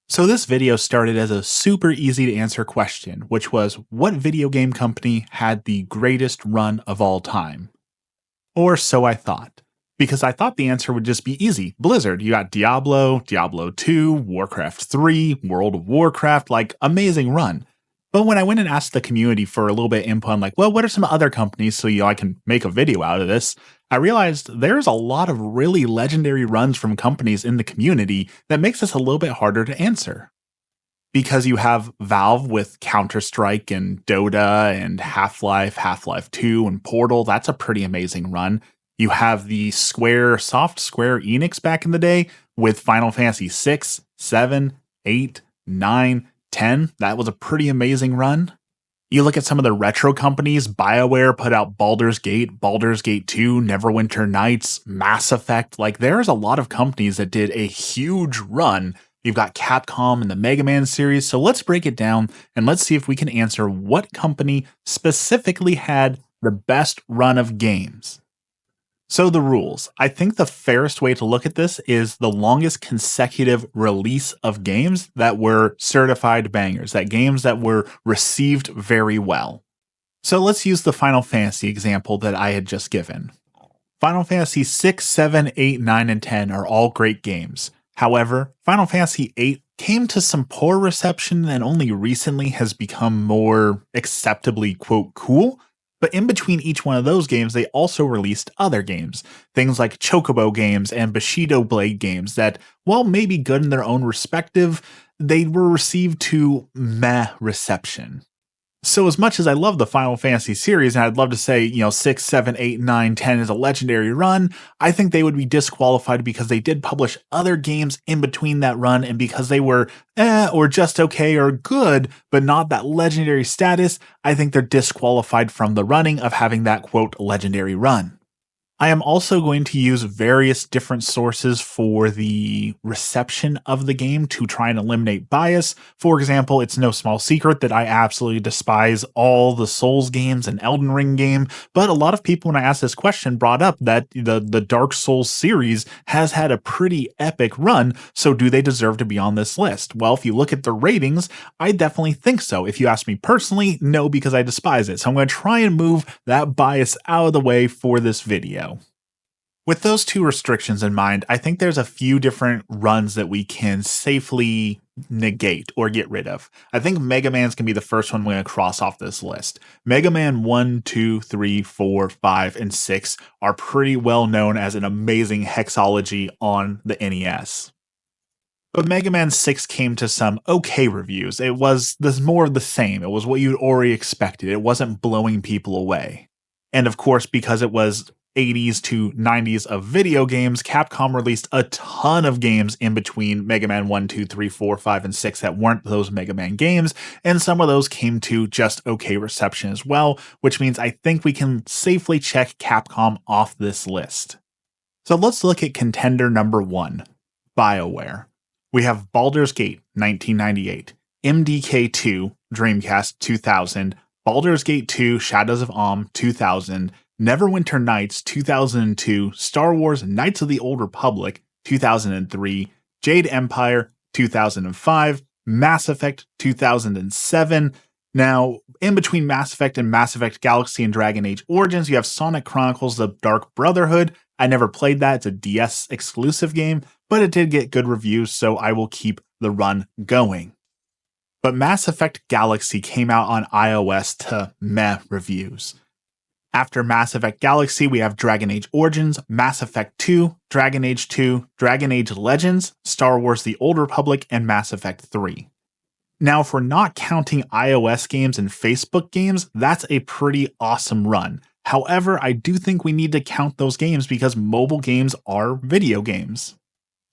So this video started as a super easy to answer question, which was what video game company had the greatest run of all time? Or so I thought. Because I thought the answer would just be easy. Blizzard, you got Diablo, Diablo 2, Warcraft 3, World of Warcraft, like amazing run. But when I went and asked the community for a little bit of input on like, well, what are some other companies so I can make a video out of this? I realized there's a lot of really legendary runs from companies in the community that makes this a little bit harder to answer. Because you have Valve with Counter-Strike and Dota and Half-Life, Half-Life 2 and Portal, that's a pretty amazing run. You have the Square Enix back in the day with Final Fantasy 6, 7, 8, 9, 10. That was a pretty amazing run. You look at some of the retro companies, BioWare put out Baldur's Gate 2, Neverwinter Nights, Mass Effect. Like there's a lot of companies that did a huge run. You've got Capcom and the Mega Man series. So let's break it down and let's see if we can answer what company specifically had the best run of games. So the rules. I think the fairest way to look at this is the longest consecutive release of games that were certified bangers, that games that were received very well. So let's use the Final Fantasy example that I had just given. Final Fantasy 6, 7, 8, 9, and 10 are all great games. However, Final Fantasy 8 came to some poor reception and only recently has become more acceptably, quote, cool. But in between each one of those games, they also released other games, things like Chocobo games and Bushido Blade games that, while maybe good in their own respective, they were received to meh reception. So as much as I love the Final Fantasy series, and I'd love to say, 6, 7, 8, 9, 10 is a legendary run, I think they would be disqualified because they did publish other games in between that run, and because they were or just okay or good, but not that legendary status, I think they're disqualified from the running of having that, quote, legendary run. I am also going to use various different sources for the reception of the game to try and eliminate bias. For example, it's no small secret that I absolutely despise all the Souls games and Elden Ring game, but a lot of people when I asked this question brought up that the Dark Souls series has had a pretty epic run, so do they deserve to be on this list? Well, if you look at the ratings, I definitely think so. If you ask me personally, no, because I despise it. So I'm going to try and move that bias out of the way for this video. With those two restrictions in mind, I think there's a few different runs that we can safely negate or get rid of. I think Mega Man's going to be the first one we're going to cross off this list. Mega Man 1, 2, 3, 4, 5, and 6 are pretty well known as an amazing hexology on the NES. But Mega Man 6 came to some okay reviews. It was more of the same. It was what you'd already expected. It wasn't blowing people away. And of course, because it was 80s to 90s of video games, Capcom released a ton of games in between Mega Man 1, 2, 3, 4, 5, and 6 that weren't those Mega Man games, and some of those came to just okay reception as well, which means I think we can safely check Capcom off this list. So let's look at contender number 1, BioWare. We have Baldur's Gate, 1998, MDK2, Dreamcast, 2000, Baldur's Gate 2, Shadows of Amn, 2000, Neverwinter Nights, 2002, Star Wars Knights of the Old Republic, 2003, Jade Empire, 2005, Mass Effect, 2007. Now, in between Mass Effect and Mass Effect Galaxy and Dragon Age Origins, you have Sonic Chronicles: The Dark Brotherhood. I never played that. It's a DS exclusive game, but it did get good reviews, so I will keep the run going. But Mass Effect Galaxy came out on iOS to meh reviews. After Mass Effect Galaxy, we have Dragon Age Origins, Mass Effect 2, Dragon Age 2, Dragon Age Legends, Star Wars The Old Republic, and Mass Effect 3. Now, if we're not counting iOS games and Facebook games, that's a pretty awesome run. However, I do think we need to count those games because mobile games are video games.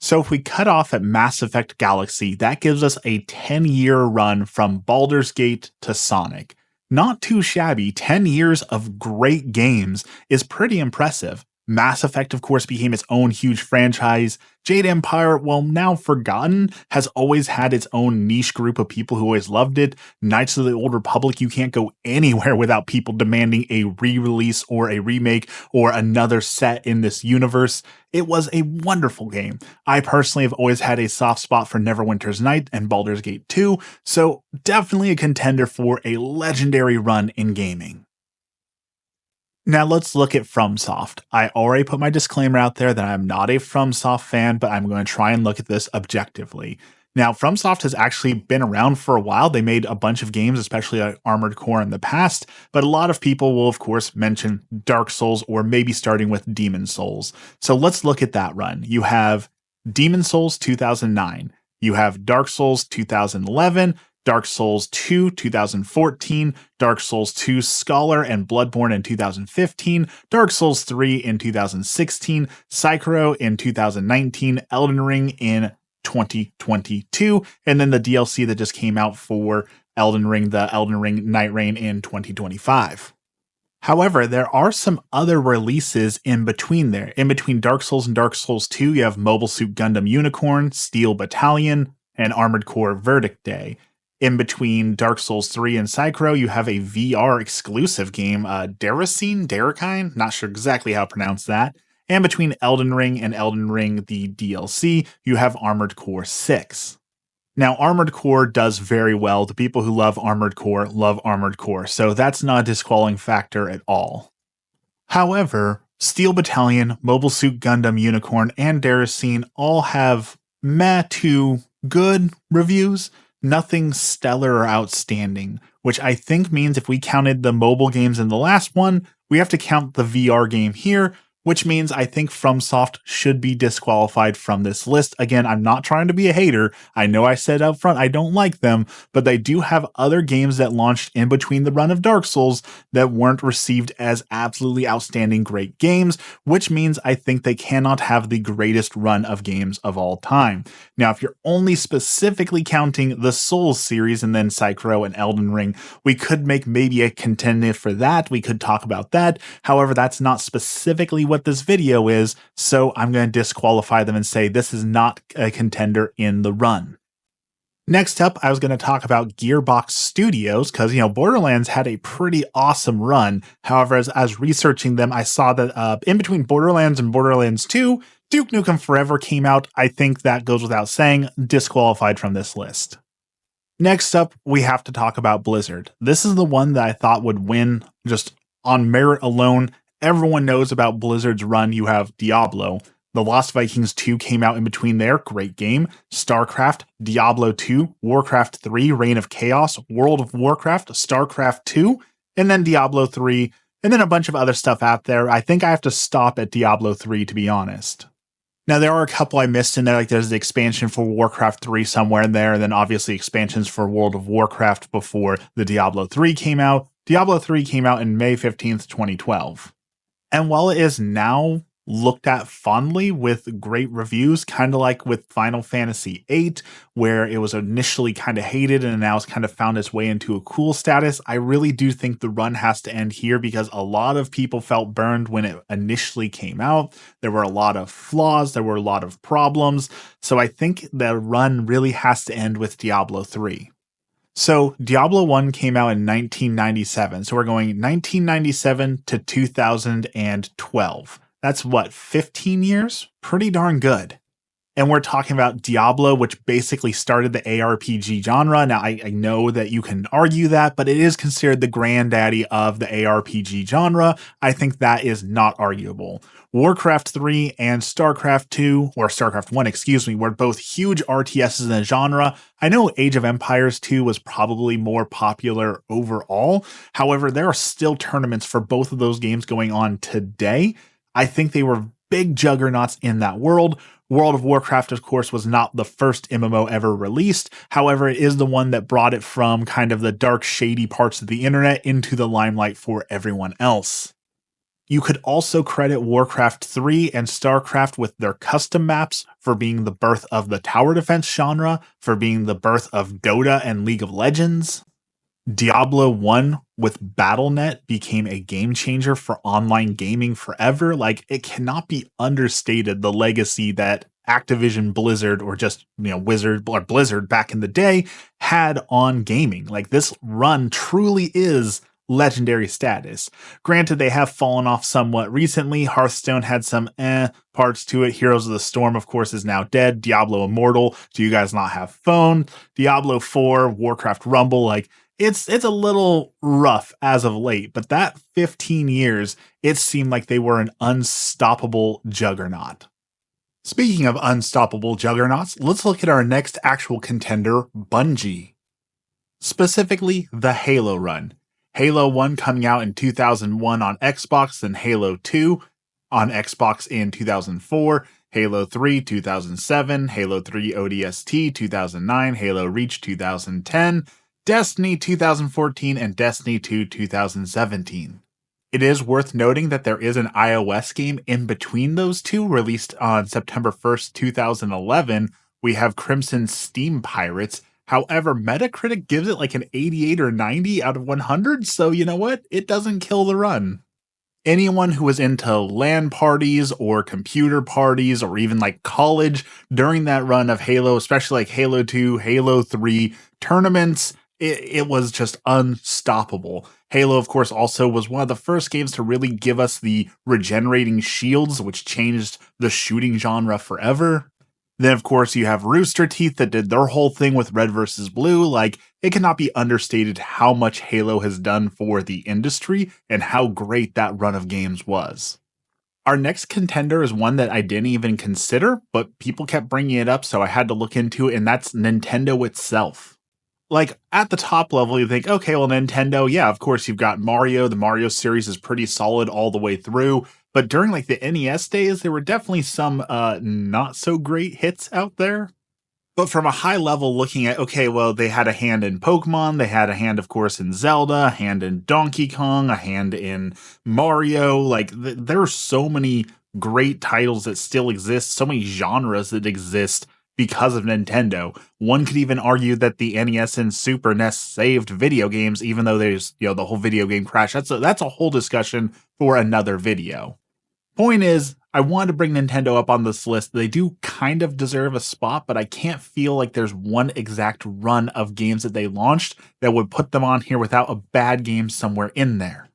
So if we cut off at Mass Effect Galaxy, that gives us a 10-year run from Baldur's Gate to Sonic. Not too shabby. 10 years of great games is pretty impressive. Mass Effect, of course, became its own huge franchise. Jade Empire, while now forgotten, has always had its own niche group of people who always loved it. Knights of the Old Republic, you can't go anywhere without people demanding a re-release or a remake or another set in this universe. It was a wonderful game. I personally have always had a soft spot for Neverwinter's Night and Baldur's Gate 2, so definitely a contender for a legendary run in gaming. Now let's look at FromSoft. I already put my disclaimer out there that I'm not a FromSoft fan, but I'm going to try and look at this objectively. Now, FromSoft has actually been around for a while. They made a bunch of games, especially like Armored Core in the past, but a lot of people will, of course, mention Dark Souls or maybe starting with Demon Souls. So let's look at that run. You have Demon Souls 2009. You have Dark Souls 2011, Dark Souls 2, 2014, Dark Souls 2 Scholar and Bloodborne in 2015, Dark Souls 3 in 2016, Sekiro in 2019, Elden Ring in 2022, and then the DLC that just came out for Elden Ring, the Elden Ring Night Reign in 2025. However, there are some other releases in between there. In between Dark Souls and Dark Souls 2, you have Mobile Suit Gundam Unicorn, Steel Battalion, and Armored Core Verdict Day. In between Dark Souls 3 and Sekiro, you have a VR exclusive game, Darakine, not sure exactly how to pronounce that. And between Elden Ring and Elden Ring, the DLC, you have Armored Core 6. Now, Armored Core does very well. The people who love Armored Core, so that's not a disqualifying factor at all. However, Steel Battalion, Mobile Suit Gundam Unicorn, and Darakine all have meh to good reviews. Nothing stellar or outstanding, which I think means if we counted the mobile games in the last one, we have to count the VR game here, which means I think FromSoft should be disqualified from this list. Again, I'm not trying to be a hater. I know I said up front I don't like them, but they do have other games that launched in between the run of Dark Souls that weren't received as absolutely outstanding great games, which means I think they cannot have the greatest run of games of all time. Now, if you're only specifically counting the Souls series and then Sekiro and Elden Ring, we could make maybe a contender for that. We could talk about that. However, that's not specifically what this video is, so I'm going to disqualify them and say this is not a contender in the run. Next up, I was going to talk about Gearbox Studios because, Borderlands had a pretty awesome run. However, as I was researching them, I saw that in between Borderlands and Borderlands 2, Duke Nukem Forever came out. I think that goes without saying, disqualified from this list. Next up, we have to talk about Blizzard. This is the one that I thought would win just on merit alone. Everyone knows about Blizzard's run. You have Diablo. The Lost Vikings 2 came out in between there. Great game. StarCraft, Diablo 2, Warcraft 3, Reign of Chaos, World of Warcraft, StarCraft 2, and then Diablo 3, and then a bunch of other stuff out there. I think I have to stop at Diablo 3, to be honest. Now, there are a couple I missed in there, like there's the expansion for Warcraft 3 somewhere in there, and then obviously expansions for World of Warcraft before the Diablo 3 came out. Diablo 3 came out in May 15th, 2012. And while it is now looked at fondly with great reviews, kind of like with Final Fantasy VIII, where it was initially kind of hated and now it's kind of found its way into a cool status, I really do think the run has to end here because a lot of people felt burned when it initially came out. There were a lot of flaws, there were a lot of problems, so I think the run really has to end with Diablo 3. So Diablo 1 came out in 1997. So we're going 1997 to 2012. That's what, 15 years? Pretty darn good. And we're talking about Diablo, which basically started the ARPG genre. Now, I know that you can argue that, but it is considered the granddaddy of the ARPG genre. I think that is not arguable. Warcraft 3 and StarCraft 2, or StarCraft 1, excuse me, were both huge RTSs in the genre. I know Age of Empires 2 was probably more popular overall. However, there are still tournaments for both of those games going on today. I think they were big juggernauts in that world. World of Warcraft, of course, was not the first MMO ever released. However, it is the one that brought it from kind of the dark, shady parts of the internet into the limelight for everyone else. You could also credit Warcraft 3 and StarCraft with their custom maps for being the birth of the tower defense genre, for being the birth of Dota and League of Legends. Diablo 1 with Battle.net became a game changer for online gaming forever. Like, it cannot be understated the legacy that Activision Blizzard or just, Wizard or Blizzard back in the day had on gaming. Like this run truly is legendary status. Granted, they have fallen off somewhat recently. Hearthstone had some parts to it. Heroes of the Storm, of course, is now dead. Diablo Immortal, do you guys not have phone? Diablo 4, Warcraft Rumble, like it's a little rough as of late, but that 15 years, it seemed like they were an unstoppable juggernaut. Speaking of unstoppable juggernauts, let's look at our next actual contender, Bungie. Specifically, the Halo run. Halo 1 coming out in 2001 on Xbox, then Halo 2 on Xbox in 2004, Halo 3 2007, Halo 3 ODST 2009, Halo Reach 2010, Destiny 2014, and Destiny 2 2017. It is worth noting that there is an iOS game in between those two, released on September 1st, 2011. We have Crimson Steam Pirates. However, Metacritic gives it like an 88 or 90 out of 100, so you know what? It doesn't kill the run. Anyone who was into LAN parties or computer parties or even like college during that run of Halo, especially like Halo 2, Halo 3 tournaments, it was just unstoppable. Halo, of course, also was one of the first games to really give us the regenerating shields, which changed the shooting genre forever. Then, of course, you have Rooster Teeth that did their whole thing with Red versus Blue. Like, it cannot be understated how much Halo has done for the industry and how great that run of games was. Our next contender is one that I didn't even consider, but people kept bringing it up, so I had to look into it, and that's Nintendo itself. Like, at the top level, you think, okay, well, Nintendo, yeah, of course, you've got Mario. The Mario series is pretty solid all the way through. But during, like, the NES days, there were definitely some not-so-great hits out there. But from a high level, looking at, okay, well, they had a hand in Pokemon. They had a hand, of course, in Zelda, a hand in Donkey Kong, a hand in Mario. Like, there are so many great titles that still exist, so many genres that exist because of Nintendo. One could even argue that the NES and Super NES saved video games, even though there's, the whole video game crash. That's a whole discussion for another video. Point is, I wanted to bring Nintendo up on this list. They do kind of deserve a spot, but I can't feel like there's one exact run of games that they launched that would put them on here without a bad game somewhere in there.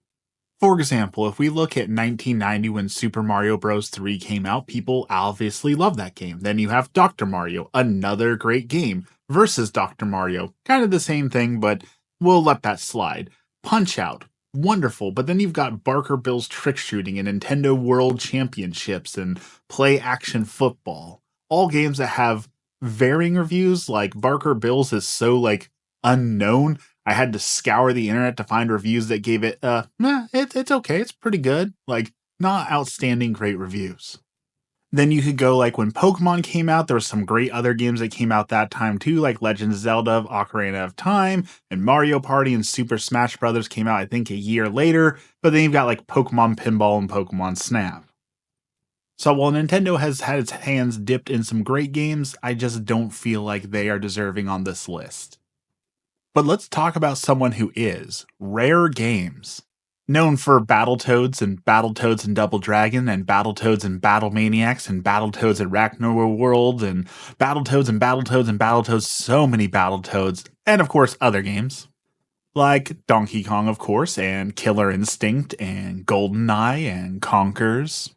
For example, if we look at 1990 when Super Mario Bros. 3 came out, people obviously love that game. Then you have Dr. Mario, another great game, versus Dr. Mario. Kind of the same thing, but we'll let that slide. Punch-Out, wonderful, but then you've got Barker Bill's Trick Shooting and Nintendo World Championships and Play Action Football. All games that have varying reviews, like Barker Bill's is so, unknown. I had to scour the internet to find reviews that gave it, it's okay, it's pretty good. Like, not outstanding great reviews. Then you could go, when Pokemon came out, there were some great other games that came out that time too, like Legend of Zelda, Ocarina of Time, and Mario Party and Super Smash Bros. Came out, I think, a year later, but then you've got, Pokemon Pinball and Pokemon Snap. So while Nintendo has had its hands dipped in some great games, I just don't feel like they are deserving on this list. But let's talk about someone who is Rare Games. Known for Battletoads and Double Dragon and Battletoads and Battle Maniacs and Battletoads at Ragnarok World and Battletoads and Battletoads and Battletoads, so many Battletoads, and of course other games. Like Donkey Kong, of course, and Killer Instinct and GoldenEye and Conkers.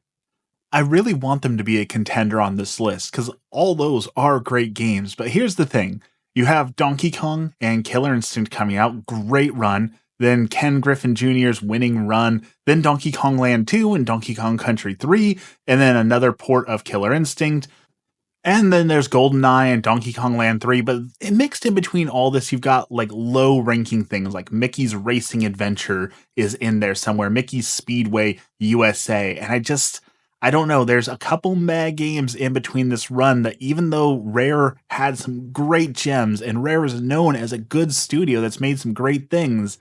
I really want them to be a contender on this list because all those are great games, but here's the thing. You have Donkey Kong and Killer Instinct coming out, great run. Then Ken Griffin Jr.'s winning run. Then Donkey Kong Land 2 and Donkey Kong Country 3. And then another port of Killer Instinct. And then there's GoldenEye and Donkey Kong Land 3. But mixed in between all this, you've got low ranking things like Mickey's Racing Adventure is in there somewhere. Mickey's Speedway USA. And I don't know, there's a couple meh games in between this run that even though Rare had some great gems and Rare is known as a good studio that's made some great things,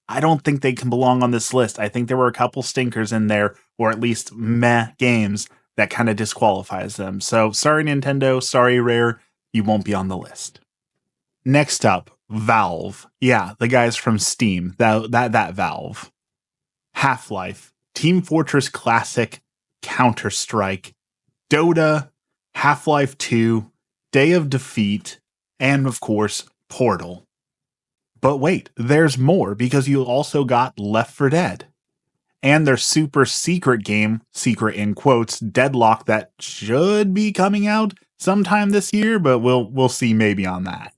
I don't think they can belong on this list. I think there were a couple stinkers in there, or at least meh games that kind of disqualifies them. So sorry Nintendo, sorry Rare, you won't be on the list. Next up, Valve. Yeah, the guys from Steam, that Valve. Half-Life, Team Fortress Classic, Counter-Strike, Dota, Half-Life 2, Day of Defeat, and of course, Portal. But wait, there's more because you also got Left 4 Dead and their super secret game, secret in quotes, Deadlock, that should be coming out sometime this year, but we'll see maybe on that.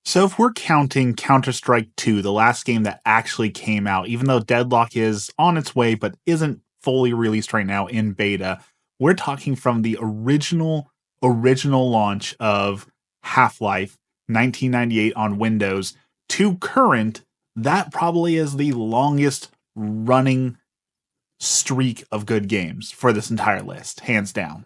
So if we're counting Counter-Strike 2, the last game that actually came out, even though Deadlock is on its way but isn't fully released right now in beta, we're talking from the original launch of Half-Life 1998 on Windows to current. That probably is the longest running streak of good games for this entire list, hands down.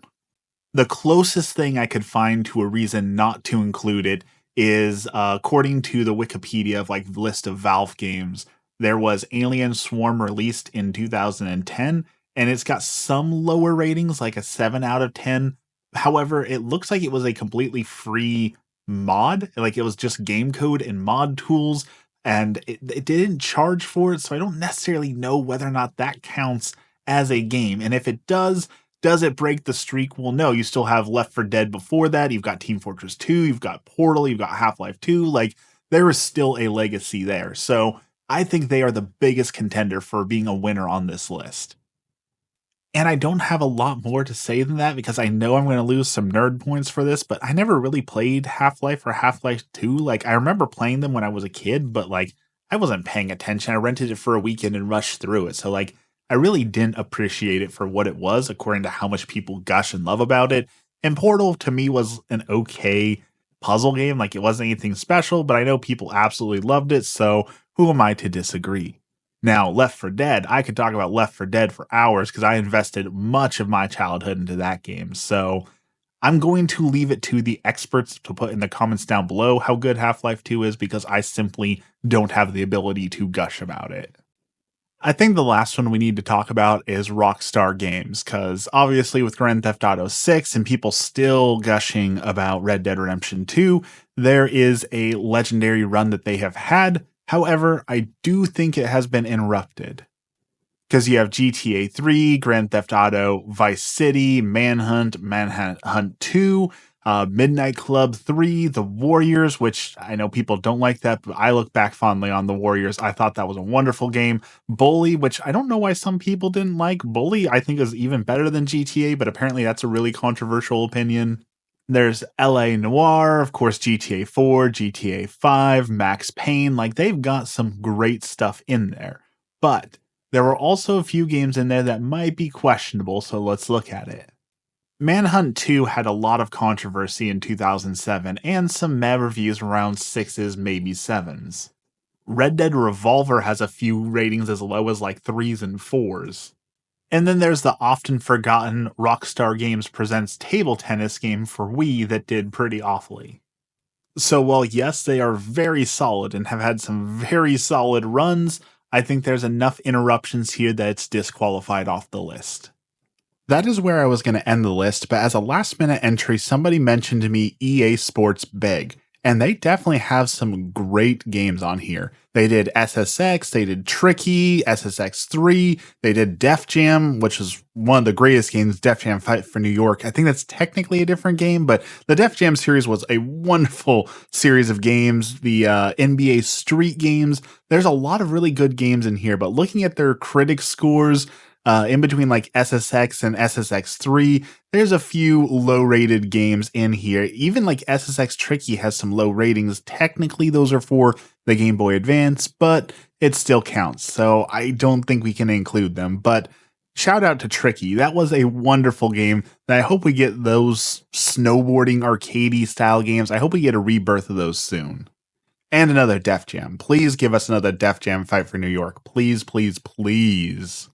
The closest thing I could find to a reason not to include it is, according to the Wikipedia of like list of Valve games, there was Alien Swarm released in 2010, and it's got some lower ratings, like a 7 out of 10. However, it looks like it was a completely free mod, like it was just game code and mod tools, and it didn't charge for it, so I don't necessarily know whether or not that counts as a game. And if it does it break the streak? Well, no, you still have Left 4 Dead before that. You've got Team Fortress 2, you've got Portal, you've got Half-Life 2. Like, there is still a legacy there. So I think they are the biggest contender for being a winner on this list. And I don't have a lot more to say than that because I know I'm going to lose some nerd points for this, but I never really played Half-Life or Half-Life 2. Like, I remember playing them when I was a kid, but like, I wasn't paying attention. I rented it for a weekend and rushed through it. So like, I really didn't appreciate it for what it was, according to how much people gush and love about it. And Portal, to me, was an okay puzzle game. Like, it wasn't anything special, but I know people absolutely loved it, so who am I to disagree? Now, Left 4 Dead, I could talk about Left 4 Dead for hours because I invested much of my childhood into that game. So I'm going to leave it to the experts to put in the comments down below how good Half-Life 2 is because I simply don't have the ability to gush about it. I think the last one we need to talk about is Rockstar Games, because obviously with Grand Theft Auto 6 and people still gushing about Red Dead Redemption 2, there is a legendary run that they have had. However, I do think it has been interrupted. Because you have GTA 3, Grand Theft Auto, Vice City, Manhunt 2, Midnight Club 3, The Warriors, which I know people don't like that, but I look back fondly on The Warriors. I thought that was a wonderful game. Bully, which I don't know why some people didn't like. Bully, I think, is even better than GTA, but apparently that's a really controversial opinion. There's LA Noire, of course, GTA 4, GTA 5, Max Payne. Like, they've got some great stuff in there. But there were also a few games in there that might be questionable, so let's look at it. Manhunt 2 had a lot of controversy in 2007 and some meh reviews around 6s, maybe 7s. Red Dead Revolver has a few ratings as low as like 3s and 4s. And then there's the often forgotten Rockstar Games Presents table tennis game for Wii that did pretty awfully. So while yes, they are very solid and have had some very solid runs, I think there's enough interruptions here that it's disqualified off the list. That is where I was going to end the list, but as a last minute entry, somebody mentioned to me EA Sports Big, and they definitely have some great games on here. They did SSX, they did Tricky, SSX 3, they did Def Jam, which is one of the greatest games, Def Jam Fight for New York. I think that's technically a different game, but the Def Jam series was a wonderful series of games. The NBA Street games, there's a lot of really good games in here, but looking at their critic scores, in between like SSX and SSX3, there's a few low rated games in here. Even like SSX Tricky has some low ratings. Technically, those are for the Game Boy Advance, but it still counts. So I don't think we can include them. But shout out to Tricky. That was a wonderful game. And I hope we get those snowboarding arcadey style games. I hope we get a rebirth of those soon. And another Def Jam. Please give us another Def Jam Fight for New York. Please, please, please.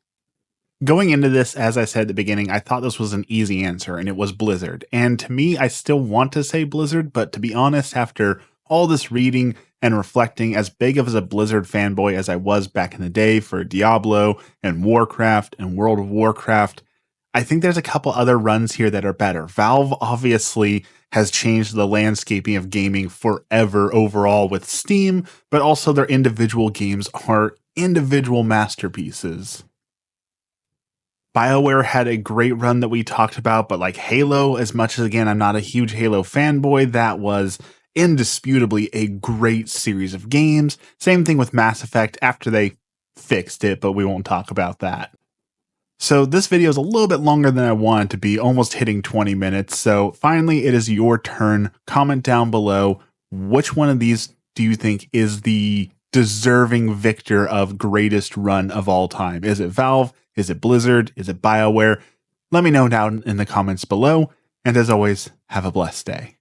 Going into this, as I said at the beginning, I thought this was an easy answer, and it was Blizzard. And to me, I still want to say Blizzard, but to be honest, after all this reading and reflecting, as big of a Blizzard fanboy as I was back in the day for Diablo and Warcraft and World of Warcraft, I think there's a couple other runs here that are better. Valve obviously has changed the landscaping of gaming forever overall with Steam, but also their individual games are individual masterpieces. BioWare had a great run that we talked about, but like Halo, as much as again, I'm not a huge Halo fanboy, that was indisputably a great series of games. Same thing with Mass Effect after they fixed it, but we won't talk about that. So this video is a little bit longer than I wanted to be, almost hitting 20 minutes. So finally, it is your turn. Comment down below, which one of these do you think is the deserving victor of greatest run of all time? Is it Valve? Is it Blizzard? Is it BioWare? Let me know down in the comments below. And as always, have a blessed day.